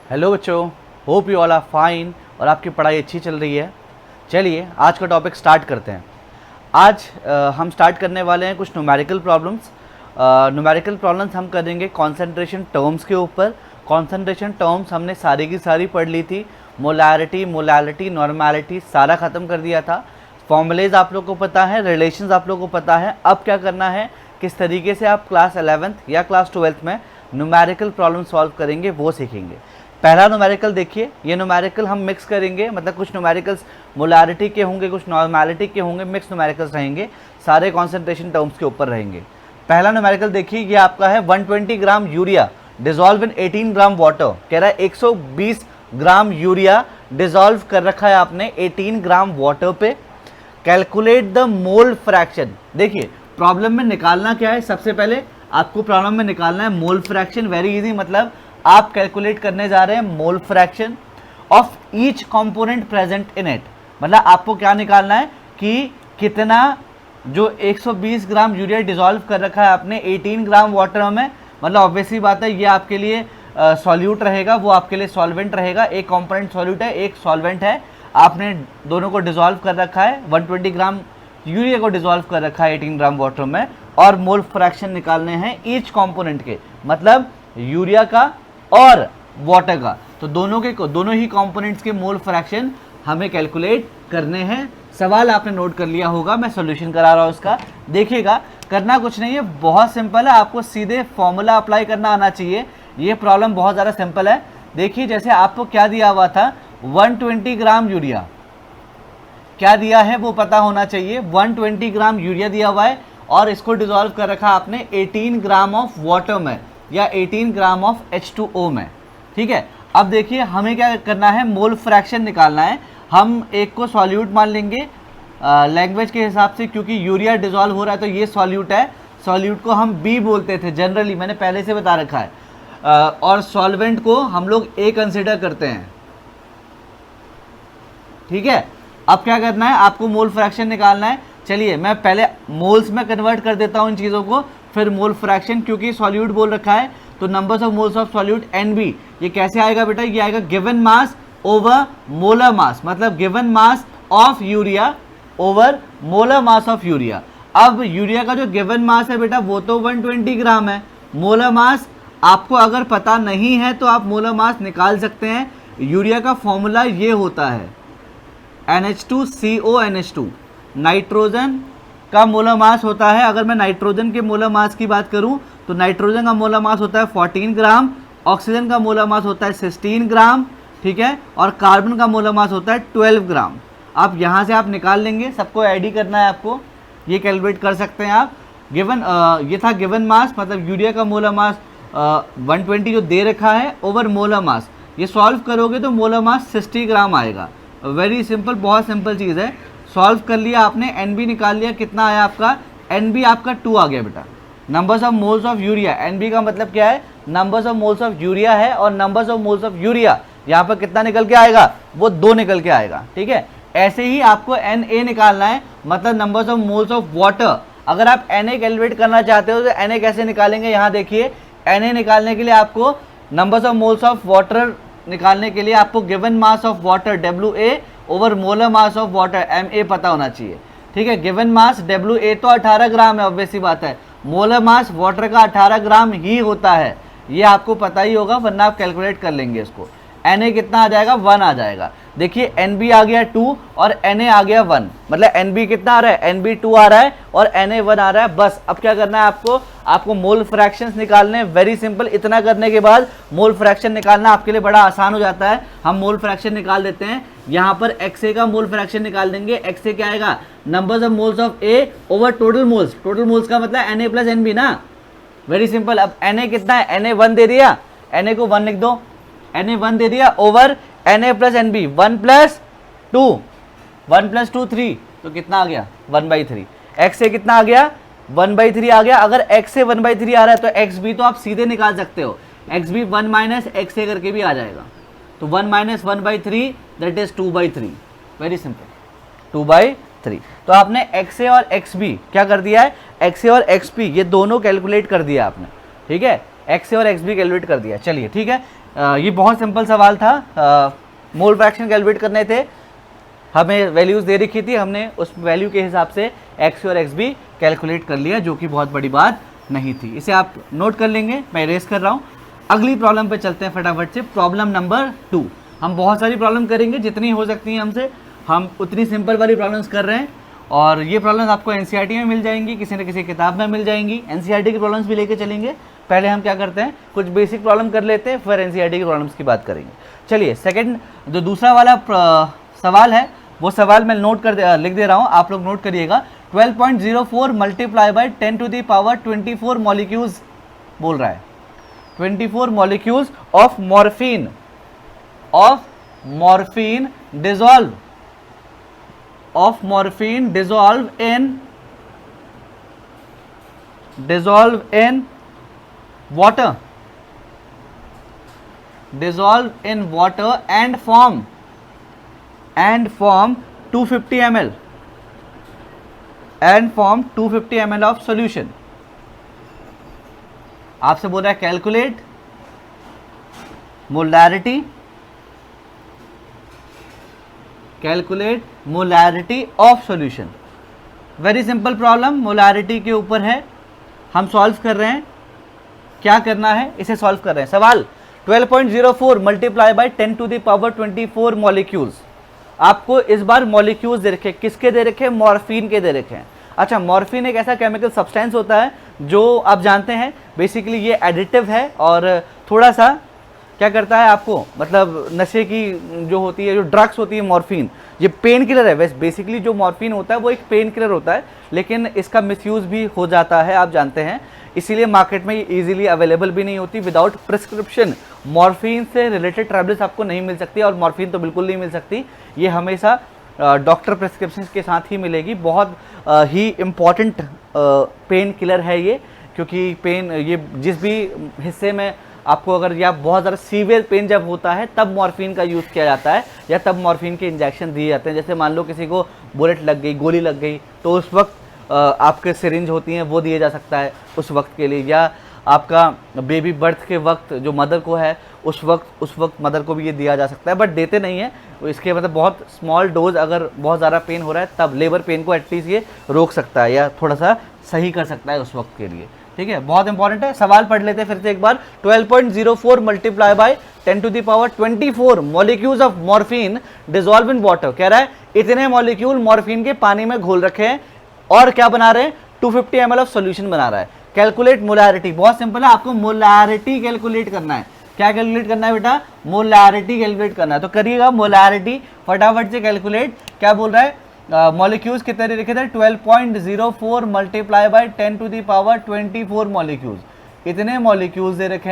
Hello बच्चों, hope you all are fine और आपकी पढ़ाई अच्छी चल रही है। चलिए आज का टॉपिक स्टार्ट करते हैं। आज हम स्टार्ट करने वाले हैं कुछ न्यूमेरिकल प्रॉब्लम्स। न्यूमेरिकल प्रॉब्लम्स हम करेंगे कॉन्सेंट्रेशन टर्म्स के ऊपर। कॉन्सेंट्रेशन टर्म्स हमने सारी की सारी पढ़ ली थी। मोलैरिटी, मोलैलिटी, नॉर्मैलिटी सारा ख़त्म कर दिया था। फॉर्मूलेज आप लोग को पता है, रिलेशंस आप लोग को पता है। अब क्या करना है, किस तरीके से आप क्लास 11th या क्लास 12th में न्यूमेरिकल प्रॉब्लम सॉल्व करेंगे वो सीखेंगे। पहला न्यूमेरिकल देखिए, ये न्यूमेरिकल हम मिक्स करेंगे, मतलब कुछ न्यूमेरिकल्स मोलैरिटी के होंगे, कुछ नॉर्मैलिटी के होंगे, मिक्स न्यूमेरिकल्स रहेंगे, सारे कॉन्सेंट्रेशन टर्म्स के ऊपर रहेंगे। पहला न्यूमेरिकल देखिए, ये आपका है 120 gram urea dissolve in 18 gram water. कह रहा है 120 ग्राम यूरिया डिजॉल्व कर रखा है आपने 18 ग्राम वाटर पे। Calculate the mole fraction. देखिए प्रॉब्लम में निकालना क्या है, सबसे पहले आपको प्रॉब्लम में निकालना है मोल फ्रैक्शन। वेरी इजी, मतलब आप कैलकुलेट करने जा रहे हैं mole fraction of each component present in it. मतलब आपको क्या निकालना है कि कितना जो 120 ग्राम यूरिया डिजॉल्व कर रखा है आपने 18 ग्राम वाटर में, मतलब ऑब्वियसली बात है ये आपके लिए सॉल्यूट रहेगा, वो आपके लिए सॉल्वेंट रहेगा। एक कंपोनेंट सॉल्यूट है, एक सॉल्वेंट है। आपने दोनों को डिजॉल्व कर रखा है, 120 ग्राम यूरिया को डिजॉल्व कर रखा है 18 ग्राम वाटर में, और मोल फ्रैक्शन निकालने हैं ईच कंपोनेंट के, मतलब यूरिया का और वाटर का। तो दोनों ही कंपोनेंट्स के मोल फ्रैक्शन हमें कैलकुलेट करने हैं। सवाल आपने नोट कर लिया होगा, मैं सॉल्यूशन करा रहा हूँ उसका। देखिएगा, करना कुछ नहीं है, बहुत सिंपल है, आपको सीधे फॉर्मूला अप्लाई करना आना चाहिए। ये प्रॉब्लम बहुत ज़्यादा सिंपल है। देखिए जैसे आपको क्या दिया हुआ था, 120 ग्राम यूरिया क्या दिया है वो पता होना चाहिए। 120 ग्राम यूरिया दिया हुआ है और इसको डिजॉल्व कर रखा आपने 18 ग्राम ऑफ वाटर में या 18 ग्राम ऑफ H2O में। ठीक है, अब देखिए हमें क्या करना है, मोल फ्रैक्शन निकालना है। हम एक को सॉल्यूट मान लेंगे लैंग्वेज के हिसाब से, क्योंकि यूरिया डिजॉल्व हो रहा है तो ये सॉल्यूट है। सॉल्यूट को हम B बोलते थे जनरली, मैंने पहले से बता रखा है। और सॉल्वेंट को हम लोग A कंसिडर करते हैं। ठीक है, अब क्या करना है, आपको मोल फ्रैक्शन निकालना है। चलिए मैं पहले मोल्स में कन्वर्ट कर देता हूँ इन चीज़ों को, फिर मोल फ्रैक्शन, क्योंकि सॉल्यूट बोल रखा है तो numbers of moles of solute NB। ये कैसे आएगा बेटा, ये आएगा given mass over molar mass, मतलब given mass of urea over molar mass of urea. अब यूरिया का जो गिवन मास है बेटा वो तो 120 ग्राम है। मोलर मास आपको अगर पता नहीं है तो आप मोलर मास निकाल सकते हैं। यूरिया का फॉर्मूला ये होता है NH2CONH2। नाइट्रोजन का मोलर मास होता है, अगर मैं नाइट्रोजन के मोलर मास की बात करूं तो नाइट्रोजन का मोलर मास होता है 14 ग्राम, ऑक्सीजन का मोलर मास होता है 16 ग्राम, ठीक है, और कार्बन का मोलर मास होता है 12 ग्राम। अब यहाँ से आप निकाल लेंगे, सबको ऐड ही करना है आपको, ये कैलकुलेट कर सकते हैं आप। गिवन ये था गिवन मास, मतलब यूरिया का मोलर मास 120 जो दे रखा है ओवर मोलर मास। ये सॉल्व करोगे तो मोलर मास 60 ग्राम आएगा। वेरी सिंपल, बहुत सिंपल चीज़ है। सॉल्व कर लिया आपने, NB निकाल लिया, कितना आया आपका, NB आपका 2 आ गया बेटा। Numbers of moles of urea, NB का मतलब क्या है, numbers of moles of urea है, और numbers of moles of urea यहाँ पर कितना निकल के आएगा, वो 2 निकल के आएगा। ठीक है, ऐसे ही आपको NA निकालना है, मतलब numbers of moles of water. अगर आप NA कैलकुलेट करना चाहते हो तो NA कैसे निकालेंगे, यहाँ देखिए NA निकालने के लिए आपको numbers of moles of water निकालने के लिए आपको given mass of water WA over molar mass of water MA पता होना चाहिए। ठीक है, गिवन मास WA तो 18 ग्राम है, ऑब्वियसली बात है। मोलर मास वाटर का 18 ग्राम ही होता है, ये आपको पता ही होगा, वरना आप कैलकुलेट कर लेंगे इसको। NA कितना आ जाएगा, 1 आ जाएगा। देखिए NB आ गया 2 और NA आ गया 1, मतलब NB कितना आ रहा है, NB 2 आ रहा है और NA 1 आ रहा है। बस अब क्या करना है आपको मोल फ्रैक्शंस निकालने हैं। वेरी सिंपल, इतना करने के बाद मोल फ्रैक्शन निकालना आपके लिए बड़ा आसान हो जाता है। हम मोल फ्रैक्शन निकाल देते हैं। यहाँ पर XA का मोल फ्रैक्शन निकाल देंगे। XA क्या आएगा, numbers of moles of A over total moles. Total moles का मतलब NA प्लस NB ना। वेरी सिंपल, अब NA कितना है, NA 1 दे दिया, NA को 1 लिख दो, NA 1 दे दिया over NA plus NB 1 plus 2, 1 plus 2 3, तो कितना आ गया 1/3। XA कितना आ गया 1/3 आ गया। अगर XA 1/3 आ रहा है तो XB तो आप सीधे निकाल सकते हो, XB 1 माइनस XA करके भी आ जाएगा। तो 1 minus 1/3 that is 2/3। Very simple, 2/3। तो आपने XA और XB क्या कर दिया है, XA और XB ये दोनों कैलकुलेट कर दिया आपने। ठीक है, एक्स ए और एक्स बी कैलकुलेट कर दिया। चलिए ठीक है, ये बहुत सिंपल सवाल था। मोल फ्रैक्शन कैलकुलेट करने थे, हमें वैल्यूज़ दे रखी थी, हमने उस वैल्यू के हिसाब से एक्स और एक्स बी कैलकुलेट कर लिया, जो कि बहुत बड़ी बात नहीं थी। इसे आप नोट कर लेंगे, मैं इरेज कर रहा हूँ। अगली प्रॉब्लम पे चलते हैं फटाफट से। Problem number 2। हम बहुत सारी प्रॉब्लम करेंगे, जितनी हो सकती हैं हमसे, हम उतनी सिंपल वाली प्रॉब्लम्स कर रहे हैं। और ये प्रॉब्लम्स आपको एनसीईआरटी में मिल जाएंगी, किसी न किसी किताब में मिल जाएंगी। एनसीईआरटी की प्रॉब्लम्स भी लेके चलेंगे। पहले हम क्या करते हैं, कुछ बेसिक प्रॉब्लम कर लेते हैं, फिर एनसीईआरटी की प्रॉब्लम्स की बात करेंगे। चलिए सेकंड, जो दूसरा वाला सवाल है, वो सवाल मैं लिख दे रहा हूँ, आप लोग नोट करिएगा। 12.04 multiply by 10 to the power 24 molecules बोल रहा है। 24 molecules of morphine dissolve in water and form 250 ml of solution। आपसे बोल रहा है calculate molarity of solution. Very simple problem, molarity के ऊपर है, हम सॉल्व कर रहे हैं। क्या करना है, इसे सॉल्व कर रहे हैं। सवाल 12.04 multiply by 10 to the power 24 molecules. आपको इस बार मॉलिक्यूल्स दे रखे, किसके दे रखे, मॉर्फिन के दे रखे हैं। अच्छा, मॉर्फिन एक ऐसा केमिकल सब्सटेंस होता है जो आप जानते हैं बेसिकली ये एडिटिव है और थोड़ा सा क्या करता है आपको, मतलब नशे की जो होती है, जो ड्रग्स होती है मॉर्फिन, ये पेन किलर है। वैसे बेसिकली जो मॉर्फिन होता है वो एक पेन किलर होता है, लेकिन इसका मिसयूज़ भी हो जाता है, आप जानते हैं। इसीलिए मार्केट में ये ईजिली अवेलेबल भी नहीं होती। विदाउट प्रिस्क्रिप्शन मॉर्फिन से रिलेटेड टैबलेट्स आपको नहीं मिल सकती, और मॉर्फिन तो बिल्कुल नहीं मिल सकती। ये हमेशा डॉक्टर प्रिस्क्रिप्शन के साथ ही मिलेगी। बहुत ही इम्पॉर्टेंट पेन किलर है ये, क्योंकि पेन ये जिस भी हिस्से में आपको, अगर या बहुत ज़्यादा सीवियर पेन जब होता है तब मॉर्फिन का यूज़ किया जाता है, या तब मॉर्फिन के इंजेक्शन दिए जाते हैं। जैसे मान लो किसी को बुलेट लग गई, गोली लग गई, तो उस वक्त आपके सिरिंज होती हैं वो दिए जा सकता है उस वक्त के लिए, या आपका बेबी बर्थ के वक्त जो मदर को है उस वक्त मदर को भी ये दिया जा सकता है, बट देते नहीं है। इसके मतलब बहुत स्मॉल डोज, अगर बहुत ज़्यादा पेन हो रहा है तब लेबर पेन को एटलीस्ट ये रोक सकता है या थोड़ा सा सही कर सकता है उस वक्त के लिए। ठीक है, बहुत इंपॉर्टेंट है। सवाल पढ़ लेते हैं फिर से एक बार। 12.04 multiply by 10 to the power 24 molecules of morphine dissolve in water. कह रहा है इतने मॉलिक्यूल मॉर्फिन के पानी में घोल रखे हैं और क्या बना रहे हैं, 250 ml ऑफ सोल्यूशन बना रहा है। कैलकुलेट मोलैरिटी, बहुत सिंपल है, आपको मोलैरिटी कैलकुलेट करना है। क्या कैलकुलेट करना है बेटा, मोलैरिटी कैलकुलेट करना है। तो करिएगा मोलैरिटी फटाफट से कैलकुलेट। क्या बोल रहा है, मॉलिक्यूल्स कितने लिखे थे, 12.04 multiply by 10 to the power 24 molecules. इतने मॉलिक्यूल्स दे रखे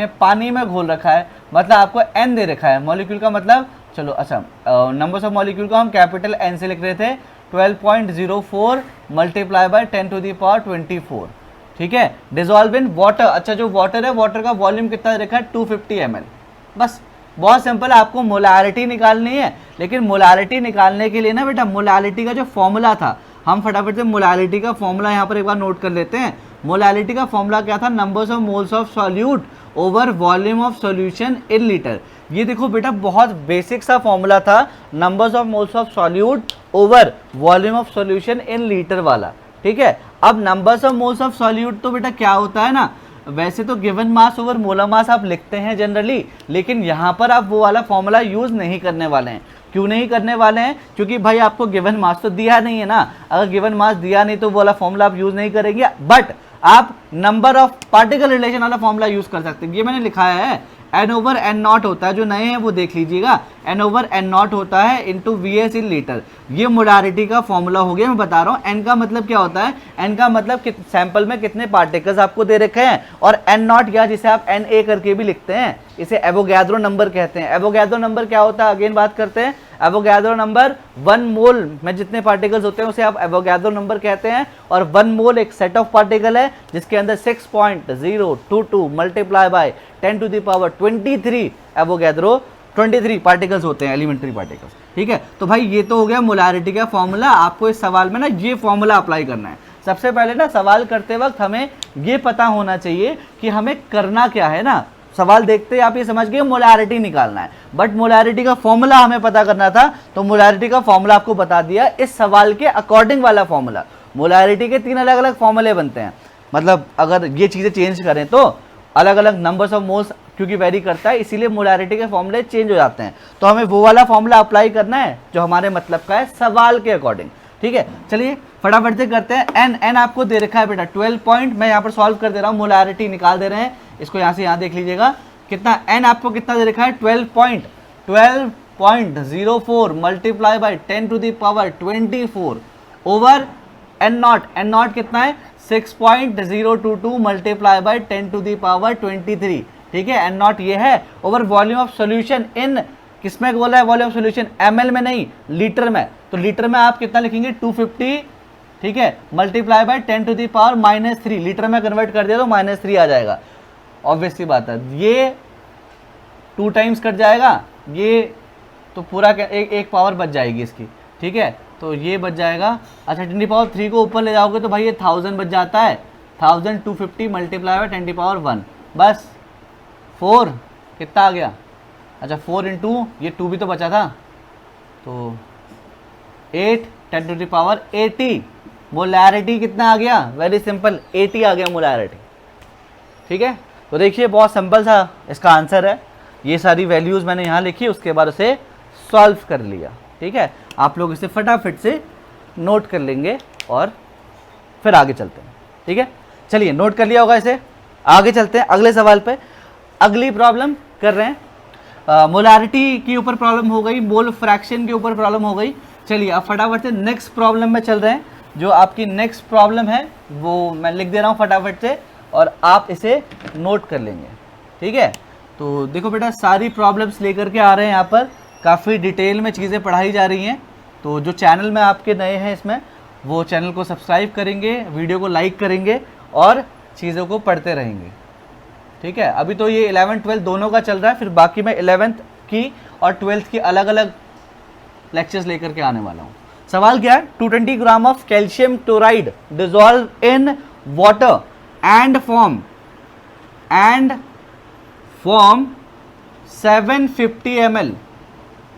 हैं, पानी में घोल रखा है, मतलब आपको n दे रखा है। मॉलिक्यूल का मतलब, चलो अच्छा, नंबर्स ऑफ मॉलिक्यूल को हम कैपिटल n से लिख रहे थे। 12.04 multiply by 10 to the power 24। ठीक है, डिसॉल्व इन वाटर। अच्छा, जो वाटर है, वाटर का वॉल्यूम कितना दे रखा है, 250 ml। बस, बहुत सिंपल है, आपको मोलैरिटी निकालनी है। लेकिन मोलैरिटी निकालने के लिए ना बेटा, मोलैरिटी का जो फॉर्मूला था, हम फटाफट से मोलैरिटी का फॉर्मूला यहाँ पर एक बार नोट कर लेते हैं। मोलैरिटी का फॉर्मूला क्या था, numbers of moles of solute over volume of solution in litre. ये देखो बेटा, बहुत बेसिक सा फॉर्मूला था, numbers of moles of solute over volume of solution in litre वाला। ठीक है, अब numbers of moles of solute तो बेटा क्या होता है ना, वैसे तो गिवन मास ओवर मोलर मास आप लिखते हैं जनरली, लेकिन यहाँ पर आप वो वाला फॉर्मूला यूज़ नहीं करने वाले हैं। क्यों नहीं करने वाले हैं, क्योंकि भाई आपको गिवन मास तो दिया नहीं है ना। अगर गिवन मास दिया नहीं तो वो वाला फॉर्मूला आप यूज़ नहीं करेंगे, बट आप नंबर ऑफ पार्टिकल रिलेशन वाला फॉर्मूला यूज़ कर सकते हैं। ये मैंने लिखा है, n ओवर n नॉट होता है, जो नए हैं वो देख लीजिएगा, n ओवर n नॉट होता है इंटू VS इन लीटर। ये मोलैरिटी का फॉर्मूला हो गया। मैं बता रहा हूँ n का मतलब क्या होता है, n का मतलब सैंपल में कितने पार्टिकल्स आपको दे रखे हैं, और n नॉट या जिसे आप Na करके भी लिखते हैं, इसे एवोगैड्रो नंबर कहते हैं। एवोगैड्रो नंबर क्या होता है, अगेन बात करते हैं। एवोगैड्रो नंबर 1 मोल में जितने पार्टिकल्स होते हैं उसे आप एवोगैड्रो नंबर कहते हैं, और 1 मोल एक सेट ऑफ पार्टिकल है जिसके अंदर 6.022 multiply by 10 to the power 23 Avogadro 23 particles होते हैं, एलिमेंट्री पार्टिकल्स। ठीक है, तो भाई ये तो हो गया मोलैरिटी का फॉर्मूला। आपको इस सवाल में ना ये फॉर्मूला अप्लाई करना है। सबसे पहले ना सवाल करते वक्त हमें ये पता होना चाहिए कि हमें करना क्या है ना। सवाल देखते आप ये समझ गए मोलैरिटी निकालना है, बट मोलैरिटी का फॉर्मूला हमें पता करना था, तो मोलैरिटी का फॉर्मूला आपको बता दिया इस सवाल के अकॉर्डिंग वाला फॉर्मूला। मोलैरिटी के 3 अलग अलग फॉर्मूले बनते हैं, मतलब अगर ये चीज़ें चेंज करें तो अलग अलग नंबर्स ऑफ मोल्स क्योंकि वेरी करता है, इसीलिए मोलैरिटी के फॉर्मूले चेंज हो जाते हैं। तो हमें वो वाला फॉर्मूला अप्लाई करना है जो हमारे मतलब का है सवाल के अकॉर्डिंग। ठीक है, चलिए फटाफट से करते हैं। एन आपको दे रखा है बेटा 12 पॉइंट, मैं यहाँ पर सॉल्व कर दे रहा हूँ, मोलैरिटी निकाल दे रहे हैं, इसको यहाँ से यहाँ देख लीजिएगा कितना एन आपको कितना दे रखा है 12.04 multiply by 10 to the power 24 over N naught कितना है 6.022 multiply by 10 to the power 23। ठीक है, एन नॉट ये है over volume of solution in किसमें बोला है वॉल्यूम ऑफ सोल्यूशन ml में नहीं लीटर में, तो लीटर में आप कितना लिखेंगे 250। ठीक है, multiply by 10 to the power -3, litre में कन्वर्ट कर दिया तो -3 आ जाएगा। ऑब्वियसली बात है, ये 2 टाइम्स कट जाएगा, ये तो पूरा एक पावर बच जाएगी इसकी। ठीक है, तो ये बच जाएगा। अच्छा 10 टू पावर 3 को ऊपर ले जाओगे तो भाई ये 1000 बच जाता है, 1250 मल्टीप्लाई बाय 10 टू पावर 1, बस 4 कितना आ गया। अच्छा 4 इंटू ये 2 भी तो बचा था, तो 8 10 टू द पावर 80। मोलैरिटी कितना आ गया, वेरी सिंपल 80 आ गया मोलैरिटी। ठीक है, तो देखिए बहुत सिंपल सा इसका आंसर है, ये सारी वैल्यूज़ मैंने यहाँ लिखी, उसके बाद उसे सॉल्व कर लिया। ठीक है, आप लोग इसे फटाफट से नोट कर लेंगे और फिर आगे चलते हैं। ठीक है, चलिए नोट कर लिया होगा इसे, आगे चलते हैं अगले सवाल पे। अगली प्रॉब्लम कर रहे हैं, मोलैरिटी के ऊपर प्रॉब्लम हो गई, मोल फ्रैक्शन के ऊपर प्रॉब्लम हो गई। चलिए अब फटाफट से नेक्स्ट प्रॉब्लम में चल रहे हैं। जो आपकी नेक्स्ट प्रॉब्लम है वो मैं लिख दे रहा हूँ फटाफट से और आप इसे नोट कर लेंगे। ठीक है, तो देखो बेटा सारी प्रॉब्लम्स लेकर के आ रहे हैं, यहाँ पर काफ़ी डिटेल में चीज़ें पढ़ाई जा रही हैं। तो जो चैनल में आपके नए हैं इसमें, वो चैनल को सब्सक्राइब करेंगे, वीडियो को लाइक करेंगे और चीज़ों को पढ़ते रहेंगे। ठीक है, अभी तो ये 11 12 दोनों का चल रहा है, फिर बाकी मैं 11th की और 12th की अलग अलग लेक्चर्स लेकर के आने वाला हूँ। सवाल क्या है, 220 gram of calcium chloride dissolve in water and form 750 ml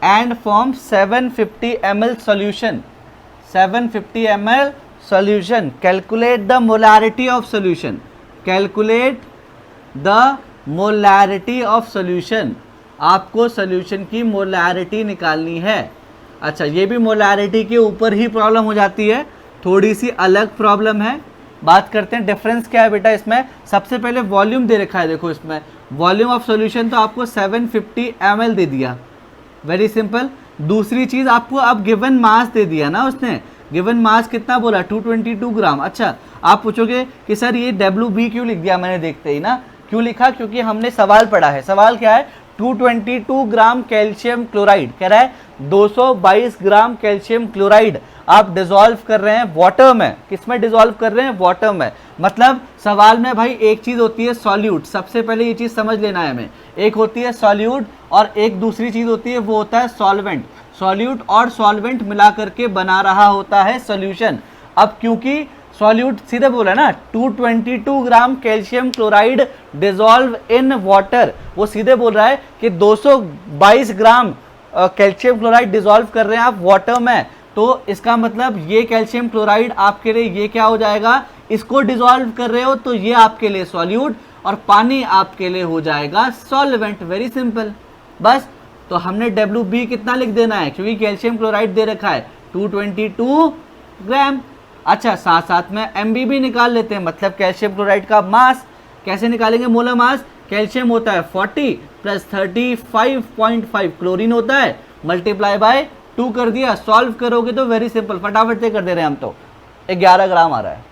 and form 750 ml solution. 750 ml solution. Calculate the molarity of solution. Calculate the molarity of solution. आपको सोल्यूशन की मोलैरिटी निकालनी है। अच्छा ये भी मोलैरिटी के ऊपर ही प्रॉब्लम हो जाती है, थोड़ी सी अलग प्रॉब्लम है। बात करते हैं डिफरेंस क्या है बेटा इसमें। सबसे पहले वॉल्यूम दे रखा है, देखो इसमें वॉल्यूम ऑफ सॉल्यूशन तो आपको 750 ml दे दिया, वेरी सिंपल। दूसरी चीज़ आपको अब गिवन मास दे दिया ना उसने, गिवन मास कितना बोला 222 ग्राम। अच्छा आप पूछोगे कि सर ये WB क्यों लिख दिया मैंने, देखते ही ना क्यों लिखा, क्योंकि हमने सवाल पढ़ा है। सवाल क्या है 222 ग्राम कैल्शियम क्लोराइड, कह रहा है 222 ग्राम कैल्शियम क्लोराइड आप डिजोल्व कर रहे हैं वाटर में। किसमें डिजोल्व कर रहे हैं, वाटर में। मतलब सवाल में भाई एक चीज़ होती है सॉल्यूट, सबसे पहले ये चीज़ समझ लेना है हमें। एक होती है सॉल्यूट और एक दूसरी चीज़ होती है वो होता है सॉल्वेंट। सॉल्यूट और सॉल्वेंट मिला करके बना रहा होता है सॉल्यूशन। अब क्योंकि सॉल्यूट सीधे बोला ना 222 ग्राम calcium chloride dissolve in water, वो सीधे बोल रहा है कि 222 ग्राम कैल्शियम क्लोराइड डिजोल्व कर रहे हैं आप वाटर में। तो इसका मतलब ये कैल्शियम क्लोराइड आपके लिए ये क्या हो जाएगा, इसको डिजोल्व कर रहे हो तो ये आपके लिए सॉल्यूट और पानी आपके लिए हो जाएगा सॉल्वेंट, वेरी सिंपल। बस तो हमने WB कितना लिख देना है, क्योंकि कैल्शियम क्लोराइड दे रखा है 222 ग्राम। अच्छा साथ साथ में MB भी निकाल लेते हैं, मतलब कैल्शियम क्लोराइड का मास। कैसे निकालेंगे मोलर मास, कैल्शियम होता है 40 प्लस 35.5 क्लोरीन होता है, मल्टीप्लाई बाय 2 कर दिया। सॉल्व करोगे तो वेरी सिंपल, फटाफट से कर दे रहे हैं हम तो, 11 ग्राम आ रहा है।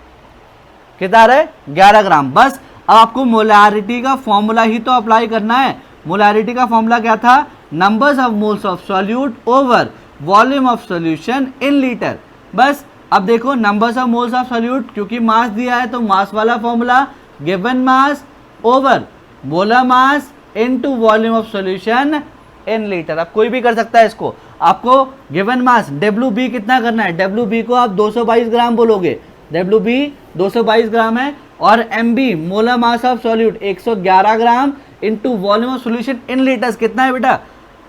कितना आ रहा है 11 ग्राम। बस अब आपको मोलैरिटी का फॉर्मूला ही तो अप्लाई करना है। मोलैरिटी का फॉर्मूला क्या था, numbers of moles of solute over volume of solution in litre. बस अब देखो numbers of moles of solute, क्योंकि मास दिया है तो मास वाला formula, given mass over molar mass into volume of solution in litre. अब कोई भी कर सकता है इसको। आपको गिवन मास WB कितना करना है, WB को आप 222 ग्राम बोलोगे, WB 222 ग्राम है और MB molar mass of solute 111 gram into volume of solution in litres कितना है बेटा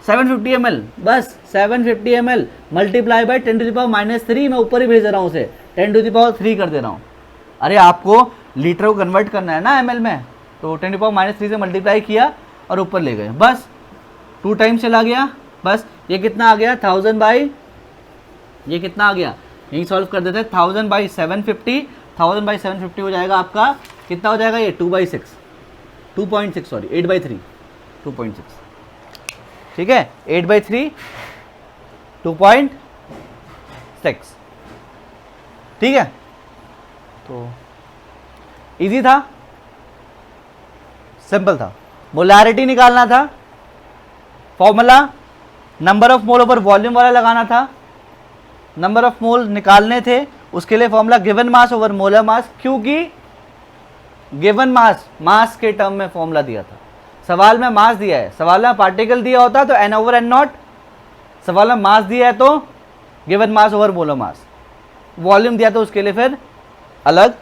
750 ml, बस 750 ml मल्टीप्लाई बाय 10⁻³ मैं ऊपर ही भेज रहा हूँ उसे 10⁻³ कर दे रहा हूँ। अरे आपको लीटर को कन्वर्ट करना है ना ml में, तो 10⁻³ से मल्टीप्लाई किया और ऊपर ले गए, बस 2 टाइम चला गया। बस ये कितना आ गया 1000 बाई, ये कितना आ गया यही सॉल्व कर देते हैं 1000 बाई 750, 1000 बाई 750 हो जाएगा आपका कितना हो जाएगा ये 2/6 सॉरी 8/3 2.6, ठीक है 8/3 2.6, ठीक है। तो इजी था, सिंपल था, मोलैरिटी निकालना था, formula number of mole over volume वाला लगाना था, नंबर ऑफ मोल निकालने थे, उसके लिए formula given mass over molar मास, क्योंकि गिवन मास के टर्म में फॉर्मूला दिया था, सवाल में मास दिया है, सवाल में पार्टिकल दिया होता तो N/N0, सवाल में मास दिया है तो गिवन मास ओवर मोलर मास, वॉल्यूम दिया तो उसके लिए फिर अलग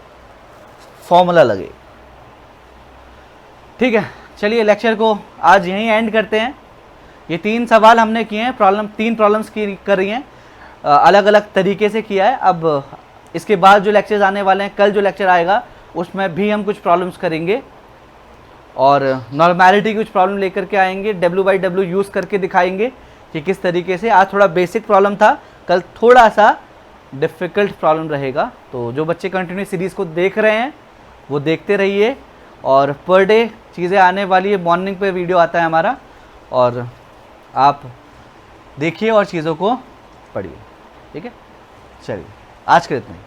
फॉर्मूला लगे, ठीक है। चलिए लेक्चर को आज यहीं एंड करते हैं। ये 3 सवाल हमने किए हैं, 3 प्रॉब्लम्स की कर रही हैं, अलग अलग तरीके से किया है। अब इसके बाद जो लेक्चर्स आने वाले हैं, कल जो लेक्चर आएगा उसमें भी हम कुछ प्रॉब्लम्स करेंगे और नॉर्मैलिटी की कुछ प्रॉब्लम लेकर के आएंगे, W/W यूज़ करके दिखाएंगे कि किस तरीके से। आज थोड़ा बेसिक प्रॉब्लम था, कल थोड़ा सा डिफ़िकल्ट प्रॉब्लम रहेगा। तो जो बच्चे कंटिन्यू सीरीज़ को देख रहे हैं वो देखते रहिए, और पर डे चीज़ें आने वाली है, मॉर्निंग पे वीडियो आता है हमारा, और आप देखिए और चीज़ों को पढ़िए, ठीक है। चलिए आज के इतना ही।